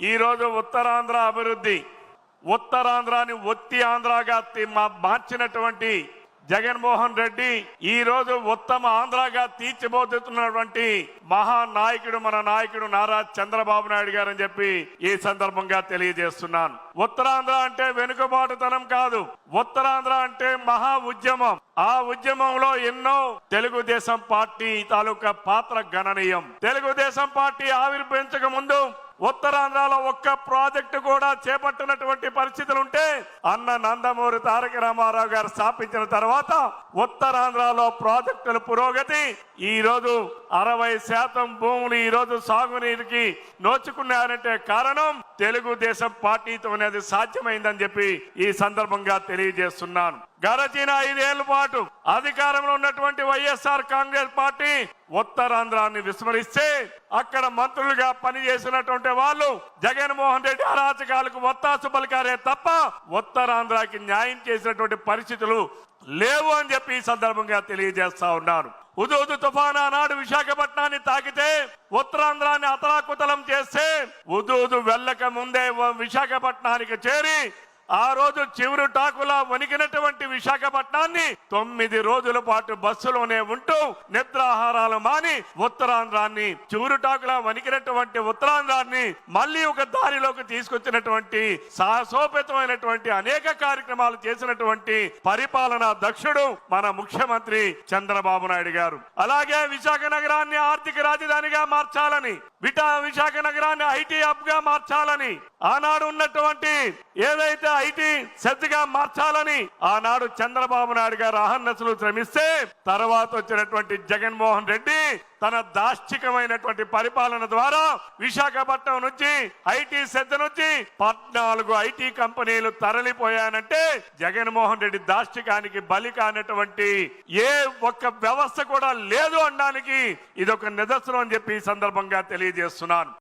ఈ రోజు ఉత్తరాంధ్ర అభివృద్ధి, ఉత్తరాంధ్రాని ఒత్తి ఆంధ్రాగా మార్చినటువంటి జగన్మోహన్ రెడ్డి ఈ రోజు ఉత్తమ ఆంధ్రాగా తీర్చిపోతున్నటువంటి మహానాయకుడు మన నాయకుడు నారా చంద్రబాబు నాయుడు గారు అని చెప్పి ఈ సందర్భంగా తెలియజేస్తున్నాను. ఉత్తరాంధ్ర అంటే వెనుకబాటుతనం కాదు, ఉత్తరాంధ్ర అంటే మహా ఉద్యమం. ఆ ఉద్యమంలో ఎన్నో తెలుగుదేశం పార్టీ తాలూకా పాత్ర గణనీయం. తెలుగుదేశం పార్టీ ఆవిర్భవించక ముందు ఉత్తరాంధ్రలో ఒక్క ప్రాజెక్టు కూడా చేపట్టినటువంటి పరిస్థితులు ఉంటే అన్న నందమూరి తారక రామారావు గారు స్థాపించిన తర్వాత ఉత్తరాంధ్రలో ప్రాజెక్టుల పురోగతి ఈ రోజు 60% భూములు ఈ రోజు సాగునీరుకి నోచుకున్నారంటే కారణం తెలుగుదేశం పార్టీతోనే అది సాధ్యమైందని చెప్పి ఈ సందర్భంగా తెలియజేస్తున్నాను. గడచిన 5 ఏళ్ల పాటు అధికారంలో ఉన్నటువంటి వైఎస్ఆర్ కాంగ్రెస్ పార్టీ ఉత్తరాంధ్రాన్ని విస్మరిస్తే అక్కడ మంత్రులుగా పనిచేసినటువంటి వాళ్ళు జగన్మోహన్ రెడ్డి అరాచకాలకు ఒత్తాసు పలికారే తప్ప ఉత్తరాంధ్రకి న్యాయం చేసినటువంటి పరిస్థితులు లేవు అని చెప్పి ఈ సందర్భంగా తెలియజేస్తా ఉన్నారు. హుదూదు తుఫాను ఆనాడు విశాఖపట్నాన్ని తాకితే ఉత్తరాంధ్రాన్ని అతలాకుతలం చేస్తే హుదూదు వెళ్ళక ముందే విశాఖపట్నానికి చేరి ఆ రోజు చివరి టాకులా వణికినటువంటి విశాఖపట్నాన్ని 9 రోజుల పాటు బస్సులోనే ఉంటూ నిద్రాహారాలు మాని ఉత్తరాంధ్రాన్ని చివరి టాకులా వణికినటువంటి ఉత్తరాంధ్రాన్ని మళ్ళీ ఒక దారిలోకి తీసుకొచ్చినటువంటి సాహసోపేతమైనటువంటి అనేక కార్యక్రమాలు చేసినటువంటి పరిపాలనా దక్షుడు మన ముఖ్యమంత్రి చంద్రబాబు నాయుడు గారు. అలాగే విశాఖ నగరాన్ని ఆర్థిక రాజధానిగా మార్చాలని, విశాఖ నగరాన్ని ఐటీ హబ్ గా మార్చాలని, ఆనాడు ఉన్నటువంటి ఏదైతే ఐటీ శ్రద్ధగా మార్చాలని ఆనాడు చంద్రబాబు నాయుడు గారు అహర్నిశలు శ్రమిస్తే తర్వాత వచ్చినటువంటి జగన్మోహన్ రెడ్డి తన దాష్టికమైనటువంటి పరిపాలన ద్వారా విశాఖపట్నం నుంచి ఐటీ శ్రద్ధ నుంచి 14 ఐటీ కంపెనీలు తరలిపోయానంటే జగన్మోహన్ రెడ్డి దాష్టికానికి బలి కానటువంటి ఏ ఒక్క వ్యవస్థ కూడా లేదు అనడానికి ఇదొక నిదర్శనం అని చెప్పి ఈ సందర్భంగా తెలియజేస్తున్నాను.